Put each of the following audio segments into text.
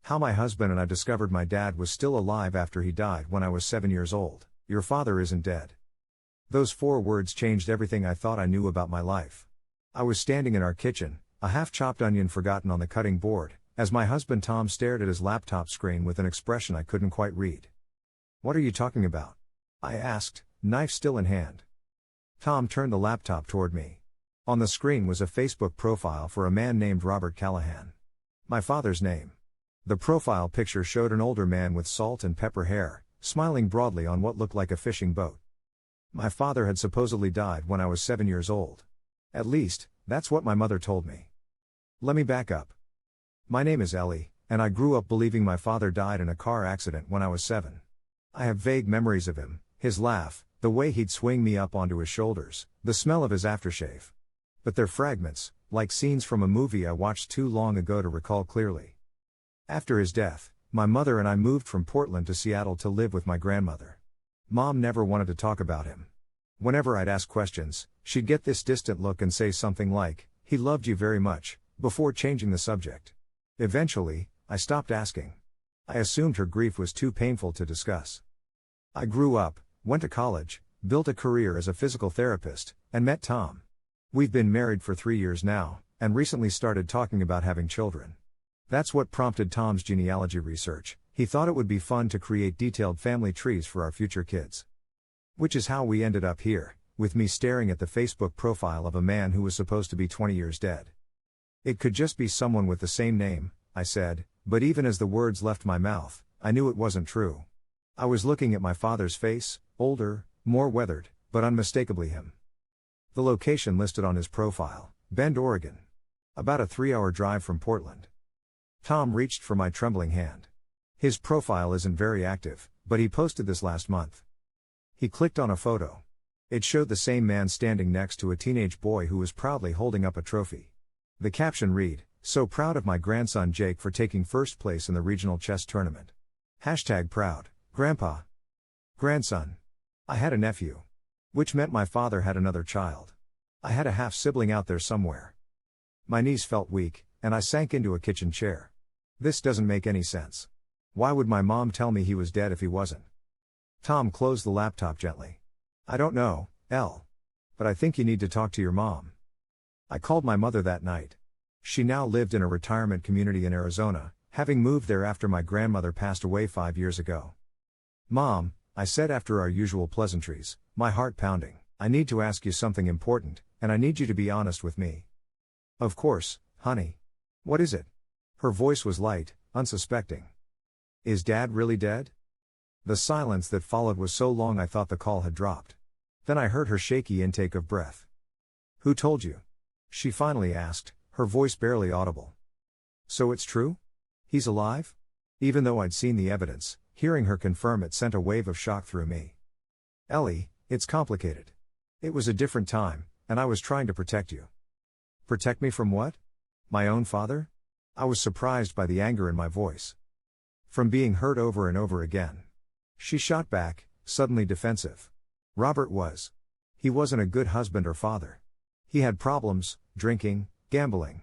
How my husband and I discovered my dad was still alive after he died when I was 7 years old. Your father isn't dead. Those 4 words changed everything I thought I knew about my life. I was standing in our kitchen, a half-chopped onion forgotten on the cutting board, as my husband Tom stared at his laptop screen with an expression I couldn't quite read. "What are you talking about?" I asked, knife still in hand. Tom turned the laptop toward me. On the screen was a Facebook profile for a man named Robert Callahan. My father's name. The profile picture showed an older man with salt and pepper hair, smiling broadly on what looked like a fishing boat. My father had supposedly died when I was 7 years old. At least, that's what my mother told me. Let me back up. My name is Ellie, and I grew up believing my father died in a car accident when I was 7. I have vague memories of him, his laugh, the way he'd swing me up onto his shoulders, the smell of his aftershave. But they're fragments, like scenes from a movie I watched too long ago to recall clearly. After his death, my mother and I moved from Portland to Seattle to live with my grandmother. Mom never wanted to talk about him. Whenever I'd ask questions, she'd get this distant look and say something like, "He loved you very much," before changing the subject. Eventually, I stopped asking. I assumed her grief was too painful to discuss. I grew up, went to college, built a career as a physical therapist, and met Tom. We've been married for 3 years now, and recently started talking about having children. That's what prompted Tom's genealogy research. He thought it would be fun to create detailed family trees for our future kids. Which is how we ended up here, with me staring at the Facebook profile of a man who was supposed to be 20 years dead. It could just be someone with the same name, I said, but even as the words left my mouth, I knew it wasn't true. I was looking at my father's face, older, more weathered, but unmistakably him. The location listed on his profile, Bend, Oregon. About a 3-hour drive from Portland. Tom reached for my trembling hand. His profile isn't very active, but he posted this last month. He clicked on a photo. It showed the same man standing next to a teenage boy who was proudly holding up a trophy. The caption read, "So proud of my grandson Jake for taking first place in the regional chess tournament. #proud, Grandpa." Grandson. I had a nephew. Which meant my father had another child. I had a half-sibling out there somewhere. My knees felt weak, and I sank into a kitchen chair. This doesn't make any sense. Why would my mom tell me he was dead if he wasn't? Tom closed the laptop gently. "I don't know, Elle. But I think you need to talk to your mom." I called my mother that night. She now lived in a retirement community in Arizona, having moved there after my grandmother passed away 5 years ago. "Mom," I said after our usual pleasantries, my heart pounding, "I need to ask you something important, and I need you to be honest with me." "Of course, honey. What is it?" Her voice was light, unsuspecting. "Is Dad really dead?" The silence that followed was so long I thought the call had dropped. Then I heard her shaky intake of breath. "Who told you?" she finally asked, her voice barely audible. "So it's true? He's alive?" Even though I'd seen the evidence, hearing her confirm it sent a wave of shock through me. "Ellie, it's complicated. It was a different time, and I was trying to protect you." "Protect me from what? My own father?" I was surprised by the anger in my voice. "From being hurt over and over again." She shot back, suddenly defensive. "Robert was. He wasn't a good husband or father. He had problems, drinking, gambling.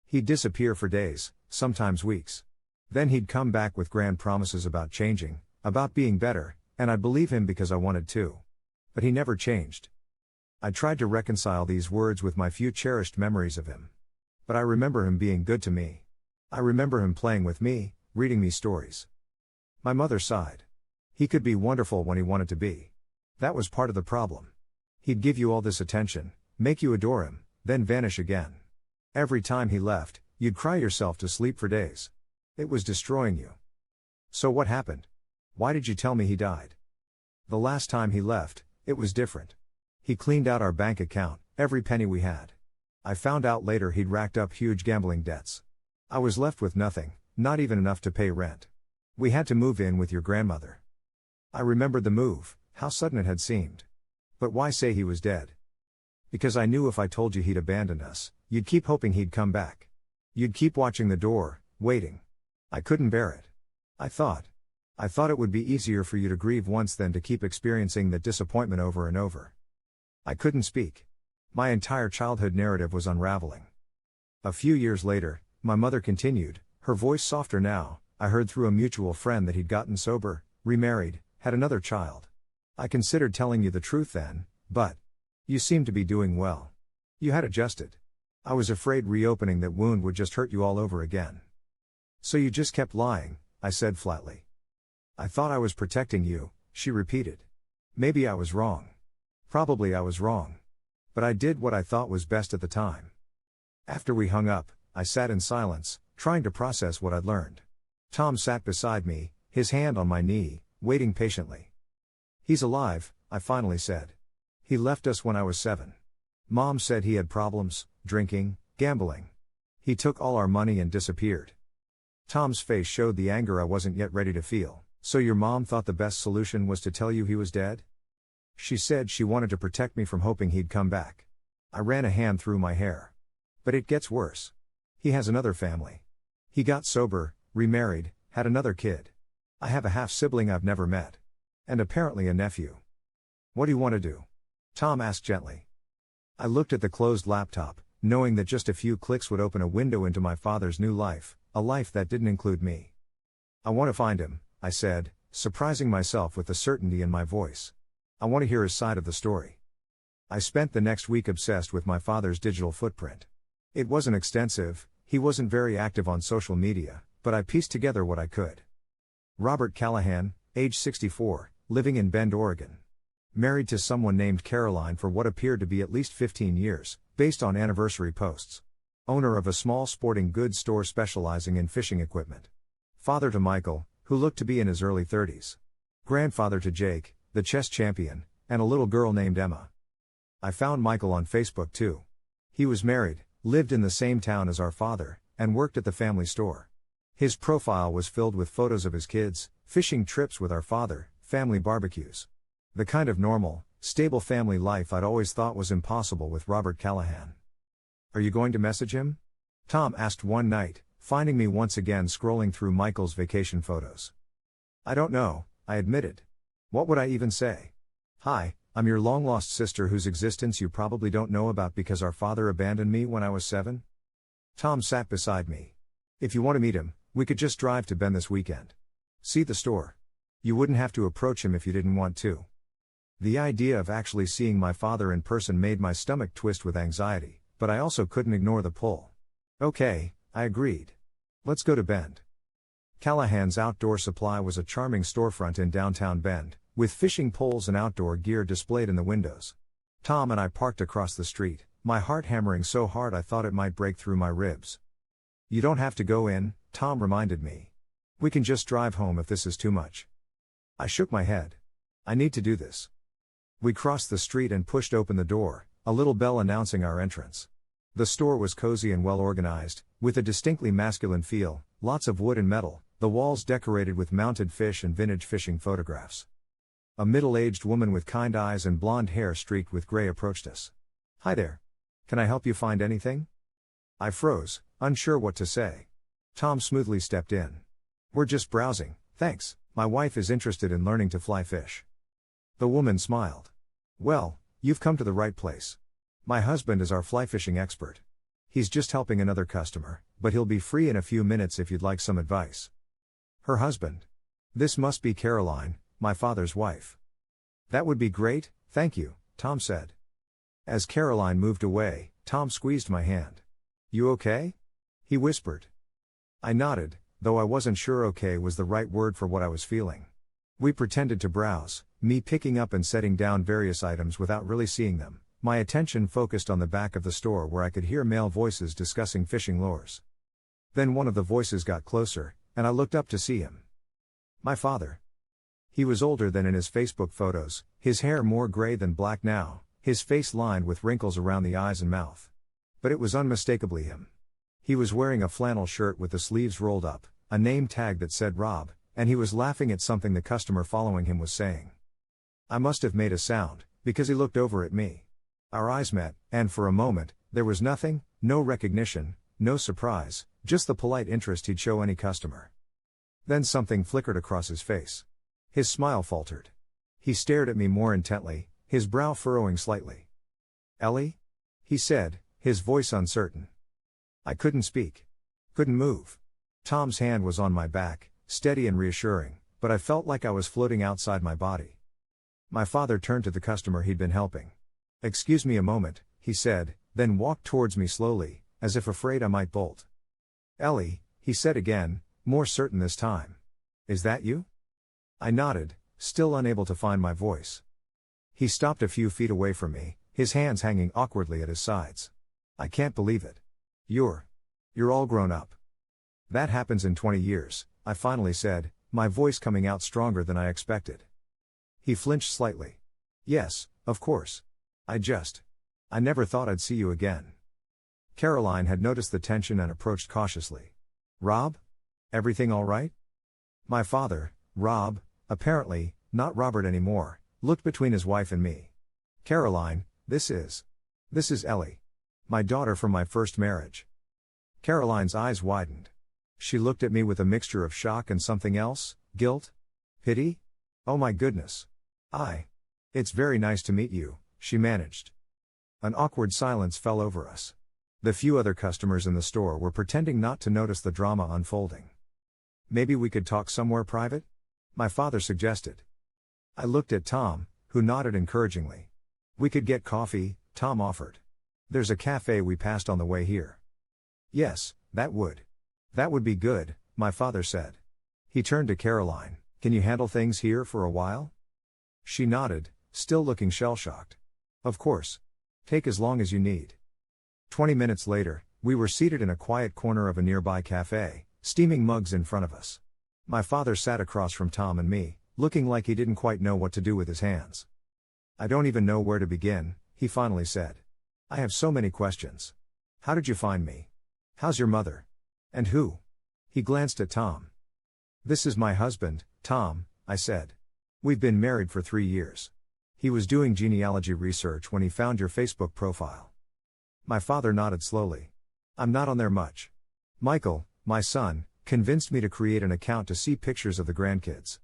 He'd disappear for days, sometimes weeks. Then he'd come back with grand promises about changing, about being better, and I'd believe him because I wanted to. But he never changed." I tried to reconcile these words with my few cherished memories of him. But I remember him being good to me. I remember him playing with me, reading me stories. My mother sighed. "He could be wonderful when he wanted to be. That was part of the problem. He'd give you all this attention, make you adore him, then vanish again. Every time he left, you'd cry yourself to sleep for days. It was destroying you." "So what happened? Why did you tell me he died?" "The last time he left, it was different. He cleaned out our bank account, every penny we had. I found out later he'd racked up huge gambling debts. I was left with nothing, not even enough to pay rent. We had to move in with your grandmother." I remembered the move, how sudden it had seemed. "But why say he was dead?" "Because I knew if I told you he'd abandoned us, you'd keep hoping he'd come back. You'd keep watching the door, waiting. I couldn't bear it. I thought it would be easier for you to grieve once than to keep experiencing that disappointment over and over." I couldn't speak. My entire childhood narrative was unraveling. A few years later, my mother continued, her voice softer now, I heard through a mutual friend that he'd gotten sober, remarried, had another child. I considered telling you the truth then, but you seemed to be doing well. You had adjusted. I was afraid reopening that wound would just hurt you all over again. So you just kept lying, I said flatly. I thought I was protecting you, she repeated. Maybe I was wrong. Probably I was wrong. But I did what I thought was best at the time. After we hung up, I sat in silence, trying to process what I'd learned. Tom sat beside me, his hand on my knee, waiting patiently. He's alive, I finally said. He left us when I was 7. Mom said he had problems, drinking, gambling. He took all our money and disappeared. Tom's face showed the anger I wasn't yet ready to feel. So your mom thought the best solution was to tell you he was dead? She said she wanted to protect me from hoping he'd come back. I ran a hand through my hair. But it gets worse. He has another family. He got sober, remarried, had another kid. I have a half-sibling I've never met. And apparently a nephew. What do you want to do? Tom asked gently. I looked at the closed laptop, knowing that just a few clicks would open a window into my father's new life, a life that didn't include me. I want to find him, I said, surprising myself with the certainty in my voice. I want to hear his side of the story. I spent the next week obsessed with my father's digital footprint. It wasn't extensive, he wasn't very active on social media, but I pieced together what I could. Robert Callahan, age 64, living in Bend, Oregon. Married to someone named Caroline for what appeared to be at least 15 years, based on anniversary posts. Owner of a small sporting goods store specializing in fishing equipment. Father to Michael, who looked to be in his early 30s. Grandfather to Jake, the chess champion, and a little girl named Emma. I found Michael on Facebook too. He was married, lived in the same town as our father, and worked at the family store. His profile was filled with photos of his kids, fishing trips with our father, family barbecues. The kind of normal, stable family life I'd always thought was impossible with Robert Callahan. Are you going to message him? Tom asked one night, finding me once again scrolling through Michael's vacation photos. I don't know, I admitted. What would I even say? Hi, I'm your long-lost sister whose existence you probably don't know about because our father abandoned me when I was 7? Tom sat beside me. If you want to meet him, we could just drive to Bend this weekend. See the store. You wouldn't have to approach him if you didn't want to. The idea of actually seeing my father in person made my stomach twist with anxiety, but I also couldn't ignore the pull. Okay, I agreed. Let's go to Bend. Callahan's Outdoor Supply was a charming storefront in downtown Bend, with fishing poles and outdoor gear displayed in the windows. Tom and I parked across the street, my heart hammering so hard I thought it might break through my ribs. You don't have to go in, Tom reminded me. We can just drive home if this is too much. I shook my head. I need to do this. We crossed the street and pushed open the door, a little bell announcing our entrance. The store was cozy and well organized, with a distinctly masculine feel, lots of wood and metal, the walls decorated with mounted fish and vintage fishing photographs. A middle-aged woman with kind eyes and blonde hair streaked with gray approached us. Hi there. Can I help you find anything? I froze, unsure what to say. Tom smoothly stepped in. We're just browsing, thanks. My wife is interested in learning to fly fish. The woman smiled. Well, you've come to the right place. My husband is our fly fishing expert. He's just helping another customer, but he'll be free in a few minutes if you'd like some advice. Her husband. This must be Caroline, my father's wife. That would be great, thank you, Tom said. As Caroline moved away, Tom squeezed my hand. You okay? He whispered. I nodded, though I wasn't sure okay was the right word for what I was feeling. We pretended to browse, me picking up and setting down various items without really seeing them, my attention focused on the back of the store where I could hear male voices discussing fishing lures. Then one of the voices got closer, and I looked up to see him. My father. He was older than in his Facebook photos, his hair more gray than black now, his face lined with wrinkles around the eyes and mouth. But it was unmistakably him. He was wearing a flannel shirt with the sleeves rolled up, a name tag that said Rob, and he was laughing at something the customer following him was saying. I must have made a sound, because he looked over at me. Our eyes met, and for a moment, there was nothing, no recognition, no surprise, just the polite interest he'd show any customer. Then something flickered across his face. His smile faltered. He stared at me more intently, his brow furrowing slightly. Ellie? He said, his voice uncertain. I couldn't speak. Couldn't move. Tom's hand was on my back, steady and reassuring, but I felt like I was floating outside my body. My father turned to the customer he'd been helping. "Excuse me a moment," he said, then walked towards me slowly, as if afraid I might bolt. "Ellie," he said again, more certain this time. "Is that you?" I nodded, still unable to find my voice. He stopped a few feet away from me, his hands hanging awkwardly at his sides. "I can't believe it. You're all grown up." "That happens in 20 years, I finally said, my voice coming out stronger than I expected. He flinched slightly. "Yes, of course. I never thought I'd see you again." Caroline had noticed the tension and approached cautiously. "Rob? Everything all right?" My father, Rob, apparently, not Robert anymore, looked between his wife and me. "Caroline, this is Ellie. My daughter from my first marriage." Caroline's eyes widened. She looked at me with a mixture of shock and something else, guilt? Pity? "Oh my goodness. It's very nice to meet you," she managed. An awkward silence fell over us. The few other customers in the store were pretending not to notice the drama unfolding. "Maybe we could talk somewhere private?" my father suggested. I looked at Tom, who nodded encouragingly. "We could get coffee," Tom offered. "There's a cafe we passed on the way here." "Yes, that would be good," my father said. He turned to Caroline. "Can you handle things here for a while?" She nodded, still looking shell-shocked. "Of course. Take as long as you need." 20 minutes later, we were seated in a quiet corner of a nearby cafe, steaming mugs in front of us. My father sat across from Tom and me, looking like he didn't quite know what to do with his hands. "I don't even know where to begin," he finally said. "I have so many questions. How did you find me? How's your mother? And who?" He glanced at Tom. "This is my husband, Tom," I said. "We've been married for 3 years. He was doing genealogy research when he found your Facebook profile." My father nodded slowly. "I'm not on there much. Michael, my son, convinced me to create an account to see pictures of the grandkids."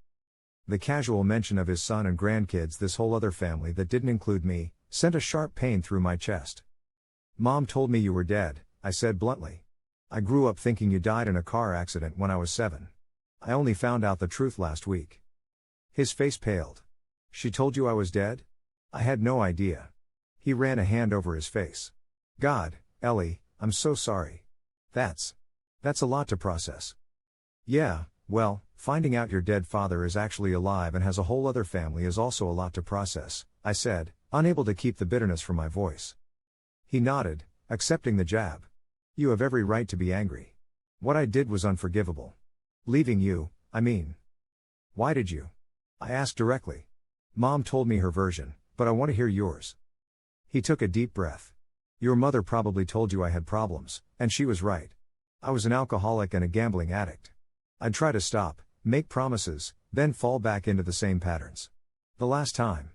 The casual mention of his son and grandkids, this whole other family that didn't include me, sent a sharp pain through my chest. "Mom told me you were dead," I said bluntly. "I grew up thinking you died in a car accident when I was 7. I only found out the truth last week." His face paled. "She told you I was dead?" I had no idea. He ran a hand over his face. "God, Ellie, I'm so sorry. That's a lot to process." "Yeah, well, finding out your dead father is actually alive and has a whole other family is also a lot to process," I said, unable to keep the bitterness from my voice. He nodded, accepting the jab. "You have every right to be angry. What I did was unforgivable. Leaving you, I mean." "Why did you?" I asked directly. "Mom told me her version, but I want to hear yours." He took a deep breath. "Your mother probably told you I had problems, and she was right. I was an alcoholic and a gambling addict. I'd try to stop, make promises, then fall back into the same patterns. The last time,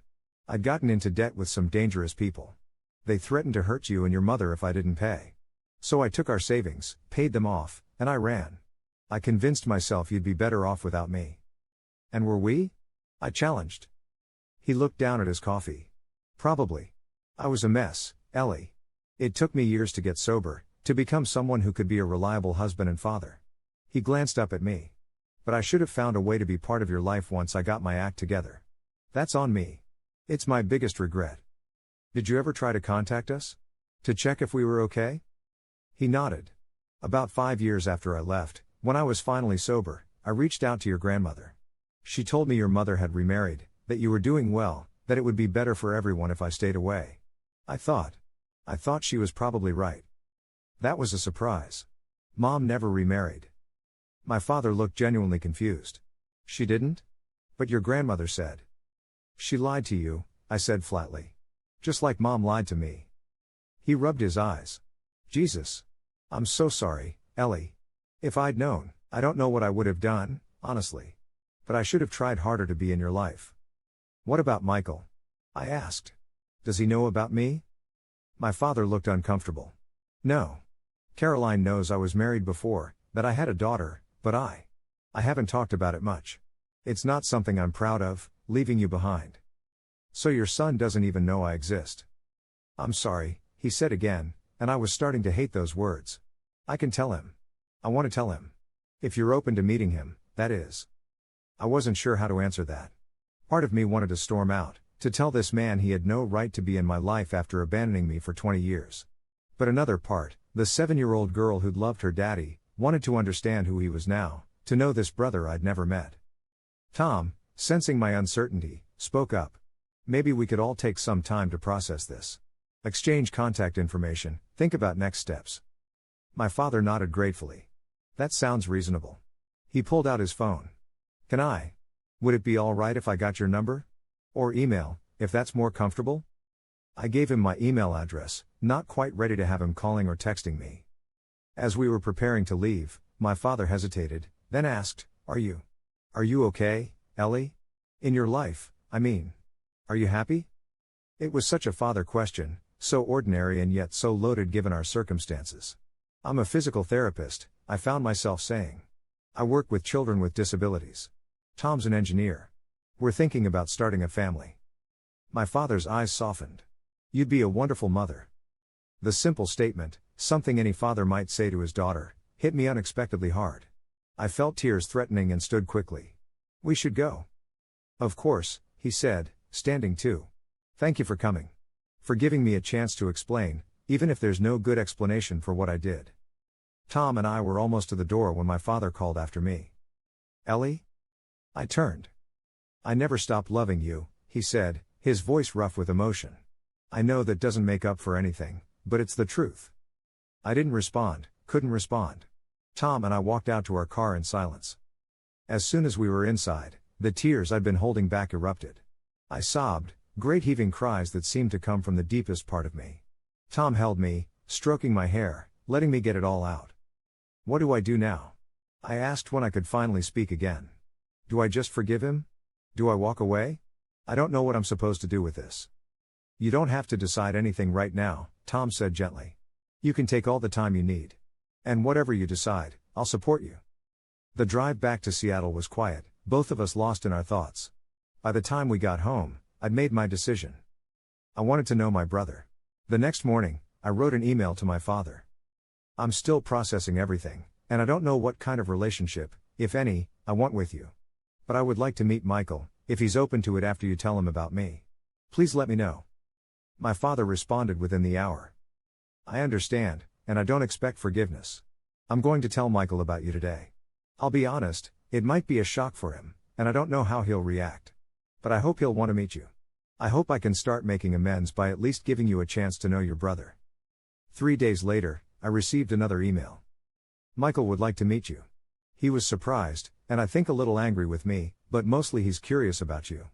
I'd gotten into debt with some dangerous people. They threatened to hurt you and your mother if I didn't pay. So I took our savings, paid them off, and I ran. I convinced myself you'd be better off without me." "And were we?" I challenged. He looked down at his coffee. "Probably. I was a mess, Ellie. It took me years to get sober, to become someone who could be a reliable husband and father." He glanced up at me. "But I should have found a way to be part of your life once I got my act together. That's on me. It's my biggest regret." "Did you ever try to contact us? To check if we were okay?" He nodded. "About 5 years after I left, when I was finally sober, I reached out to your grandmother. She told me your mother had remarried, that you were doing well, that it would be better for everyone if I stayed away. I thought she was probably right. That was a surprise. Mom never remarried." My father looked genuinely confused. "She didn't? But your grandmother said." "She lied to you," I said flatly. "Just like Mom lied to me." He rubbed his eyes. "Jesus. I'm so sorry, Ellie. If I'd known, I don't know what I would have done, honestly. But I should have tried harder to be in your life." "What about Michael?" I asked. "Does he know about me?" My father looked uncomfortable. "No. Caroline knows I was married before, that I had a daughter, but I haven't talked about it much. It's not something I'm proud of, leaving you behind." "So your son doesn't even know I exist?" "I'm sorry," he said again, and I was starting to hate those words. "I can tell him. I want to tell him. If you're open to meeting him, that is. I wasn't sure how to answer that. Part of me wanted to storm out, to tell this man he had no right to be in my life after abandoning me for 20 years. But another part, the 7-year-old girl who'd loved her daddy, wanted to understand who he was now, to know this brother I'd never met. Tom, sensing my uncertainty, spoke up. Maybe we could all take some time to process this. Exchange contact information, think about next steps. My father nodded gratefully. That sounds reasonable. He pulled out his phone. Would it be alright if I got your number? Or email, if that's more comfortable? I gave him my email address, not quite ready to have him calling or texting me. As we were preparing to leave, my father hesitated, then asked, Are you okay, Ellie? In your life, I mean. Are you happy? It was such a father question, so ordinary and yet so loaded given our circumstances. I'm a physical therapist, I found myself saying. I work with children with disabilities. Tom's an engineer. We're thinking about starting a family. My father's eyes softened. You'd be a wonderful mother. The simple statement, something any father might say to his daughter, hit me unexpectedly hard. I felt tears threatening and stood quickly. We should go. Of course, he said, standing too. Thank you for coming. For giving me a chance to explain, even if there's no good explanation for what I did. Tom and I were almost to the door when my father called after me. Ellie? I turned. I never stopped loving you, he said, his voice rough with emotion. I know that doesn't make up for anything, but it's the truth. I didn't respond, couldn't respond. Tom and I walked out to our car in silence. As soon as we were inside, the tears I'd been holding back erupted. I sobbed, great heaving cries that seemed to come from the deepest part of me. Tom held me, stroking my hair, letting me get it all out. What do I do now? I asked when I could finally speak again. Do I just forgive him? Do I walk away? I don't know what I'm supposed to do with this. You don't have to decide anything right now, Tom said gently. You can take all the time you need. And whatever you decide, I'll support you. The drive back to Seattle was quiet, both of us lost in our thoughts. By the time we got home, I'd made my decision. I wanted to know my brother. The next morning, I wrote an email to my father. I'm still processing everything, and I don't know what kind of relationship, if any, I want with you. But I would like to meet Michael, if he's open to it after you tell him about me. Please let me know. My father responded within the hour. I understand, and I don't expect forgiveness. I'm going to tell Michael about you today. I'll be honest, it might be a shock for him, and I don't know how he'll react. But I hope he'll want to meet you. I hope I can start making amends by at least giving you a chance to know your brother. 3 days later, I received another email. Michael would like to meet you. He was surprised, and I think a little angry with me, but mostly he's curious about you.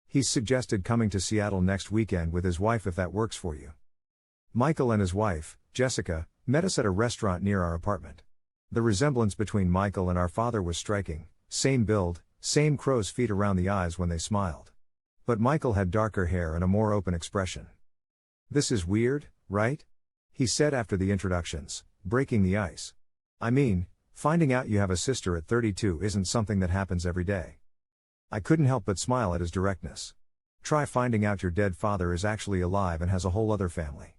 He's suggested coming to Seattle next weekend with his wife if that works for you. Michael and his wife, Jessica, met us at a restaurant near our apartment. The resemblance between Michael and our father was striking, same build, same crow's feet around the eyes when they smiled. But Michael had darker hair and a more open expression. This is weird, right? He said after the introductions, breaking the ice. I mean, finding out you have a sister at 32 isn't something that happens every day. I couldn't help but smile at his directness. Try finding out your dead father is actually alive and has a whole other family.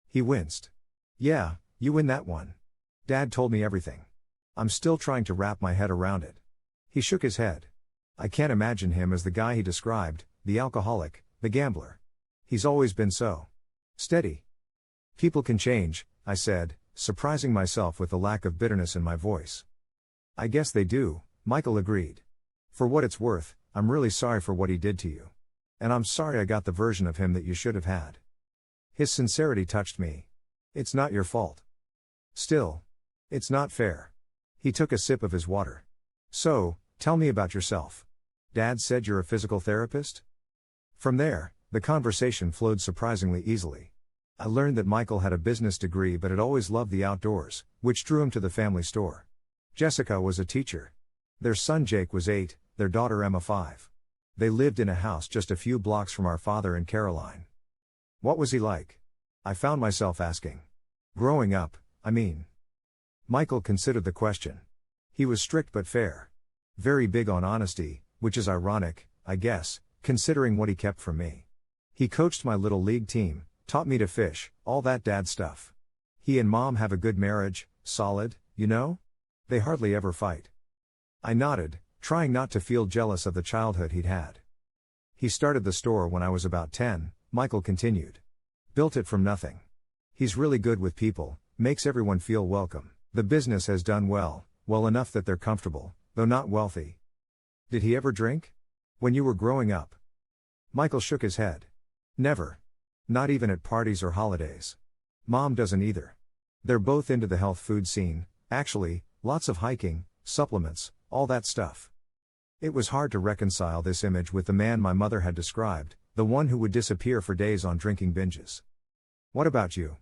He winced. Yeah, you win that one. Dad told me everything. I'm still trying to wrap my head around it. He shook his head. I can't imagine him as the guy he described, the alcoholic, the gambler. He's always been so steady. People can change, I said, surprising myself with the lack of bitterness in my voice. I guess they do, Michael agreed. For what it's worth, I'm really sorry for what he did to you. And I'm sorry I got the version of him that you should have had. His sincerity touched me. It's not your fault. Still, it's not fair. He took a sip of his water. So, tell me about yourself. Dad said you're a physical therapist? From there, the conversation flowed surprisingly easily. I learned that Michael had a business degree but had always loved the outdoors, which drew him to the family store. Jessica was a teacher. Their son Jake was 8, their daughter Emma 5. They lived in a house just a few blocks from our father in Caroline. What was he like? I found myself asking. Growing up, I mean. Michael considered the question. He was strict but fair. Very big on honesty, which is ironic, I guess, considering what he kept from me. He coached my little league team, taught me to fish, all that dad stuff. He and mom have a good marriage, solid, you know? They hardly ever fight. I nodded, trying not to feel jealous of the childhood he'd had. He started the store when I was about 10, Michael continued. Built it from nothing. He's really good with people, makes everyone feel welcome. The business has done well enough that they're comfortable, though not wealthy. Did he ever drink? When you were growing up? Michael shook his head. Never. Not even at parties or holidays. Mom doesn't either. They're both into the health food scene, actually, lots of hiking, supplements, all that stuff. It was hard to reconcile this image with the man my mother had described, the one who would disappear for days on drinking binges. What about you?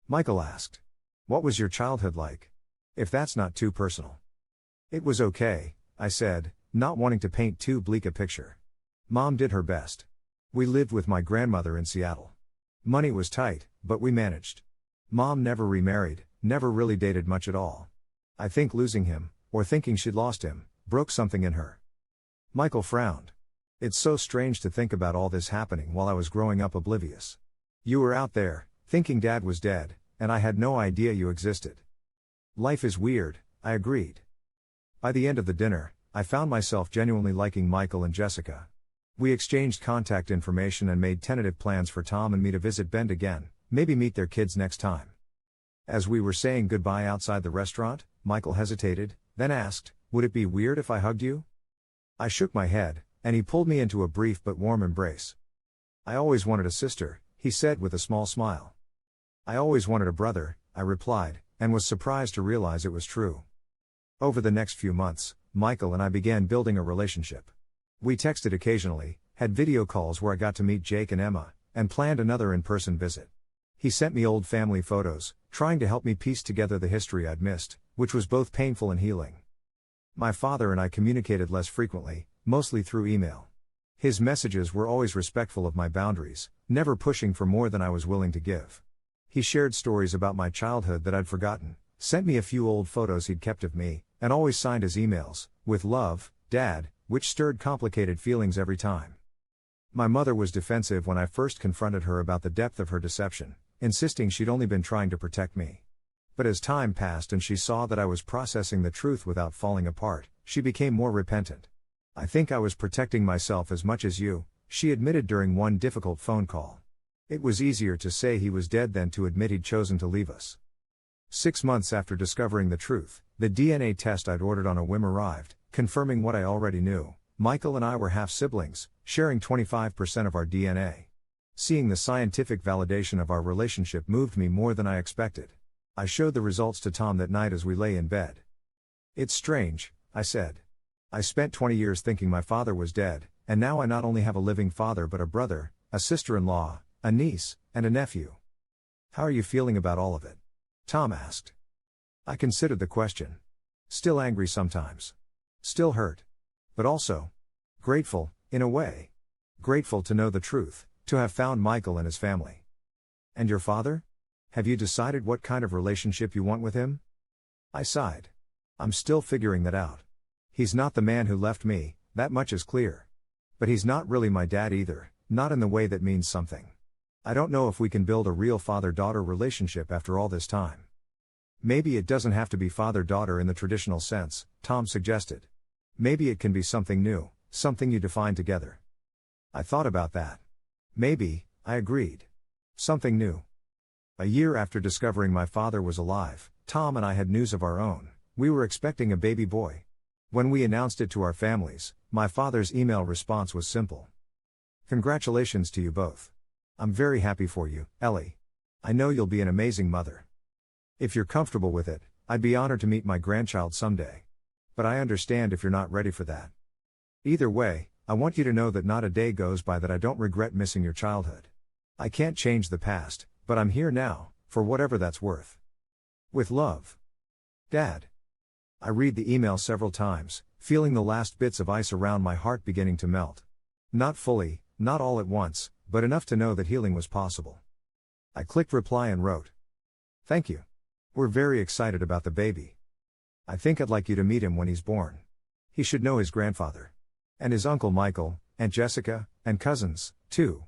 Michael asked. What was your childhood like? If that's not too personal. It was okay, I said, not wanting to paint too bleak a picture. Mom did her best. We lived with my grandmother in Seattle. Money was tight, but we managed. Mom never remarried, never really dated much at all. I think losing him, or thinking she'd lost him, broke something in her. Michael frowned. It's so strange to think about all this happening while I was growing up oblivious. You were out there, thinking Dad was dead, and I had no idea you existed. Life is weird, I agreed. By the end of the dinner, I found myself genuinely liking Michael and Jessica. We exchanged contact information and made tentative plans for Tom and me to visit Bend again, maybe meet their kids next time. As we were saying goodbye outside the restaurant, Michael hesitated, then asked, would it be weird if I hugged you? I shook my head, and he pulled me into a brief but warm embrace. I always wanted a sister, he said with a small smile. I always wanted a brother, I replied, and was surprised to realize it was true. Over the next few months, Michael and I began building a relationship. We texted occasionally, had video calls where I got to meet Jake and Emma, and planned another in-person visit. He sent me old family photos, trying to help me piece together the history I'd missed, which was both painful and healing. My father and I communicated less frequently, mostly through email. His messages were always respectful of my boundaries, never pushing for more than I was willing to give. He shared stories about my childhood that I'd forgotten, sent me a few old photos he'd kept of me, and always signed his emails, with love, Dad, which stirred complicated feelings every time. My mother was defensive when I first confronted her about the depth of her deception, insisting she'd only been trying to protect me. But as time passed and she saw that I was processing the truth without falling apart, she became more repentant. I think I was protecting myself as much as you, she admitted during one difficult phone call. It was easier to say he was dead than to admit he'd chosen to leave us. 6 months after discovering the truth, the DNA test I'd ordered on a whim arrived, confirming what I already knew. Michael and I were half-siblings, sharing 25% of our DNA. Seeing the scientific validation of our relationship moved me more than I expected. I showed the results to Tom that night as we lay in bed. It's strange, I said. I spent 20 years thinking my father was dead, and now I not only have a living father but a brother, a sister-in-law, a niece, and a nephew. How are you feeling about all of it? Tom asked. I considered the question. Still angry sometimes. Still hurt. But also grateful, in a way. Grateful to know the truth, to have found Michael and his family. And your father? Have you decided what kind of relationship you want with him? I sighed. I'm still figuring that out. He's not the man who left me, that much is clear. But he's not really my dad either, not in the way that means something. I don't know if we can build a real father-daughter relationship after all this time. Maybe it doesn't have to be father-daughter in the traditional sense, Tom suggested. Maybe it can be something new, something you define together. I thought about that. Maybe, I agreed. Something new. A year after discovering my father was alive, Tom and I had news of our own. We were expecting a baby boy. When we announced it to our families, my father's email response was simple. Congratulations to you both. I'm very happy for you, Ellie. I know you'll be an amazing mother. If you're comfortable with it, I'd be honored to meet my grandchild someday. But I understand if you're not ready for that. Either way, I want you to know that not a day goes by that I don't regret missing your childhood. I can't change the past, but I'm here now, for whatever that's worth. With love. Dad. I read the email several times, feeling the last bits of ice around my heart beginning to melt. Not fully, not all at once, but enough to know that healing was possible. I clicked reply and wrote. Thank you. We're very excited about the baby. I think I'd like you to meet him when he's born. He should know his grandfather. And his uncle Michael, Aunt Jessica, and cousins, too.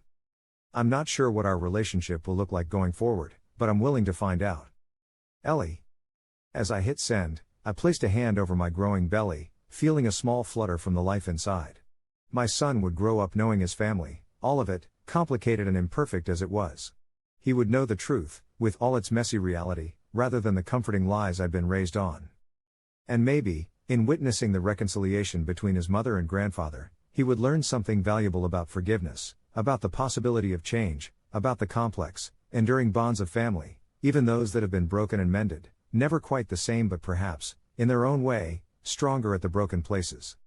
I'm not sure what our relationship will look like going forward, but I'm willing to find out. Ellie. As I hit send, I placed a hand over my growing belly, feeling a small flutter from the life inside. My son would grow up knowing his family, all of it, complicated and imperfect as it was. He would know the truth, with all its messy reality, rather than the comforting lies I'd been raised on. And maybe, in witnessing the reconciliation between his mother and grandfather, he would learn something valuable about forgiveness, about the possibility of change, about the complex, enduring bonds of family, even those that have been broken and mended, never quite the same but perhaps, in their own way, stronger at the broken places.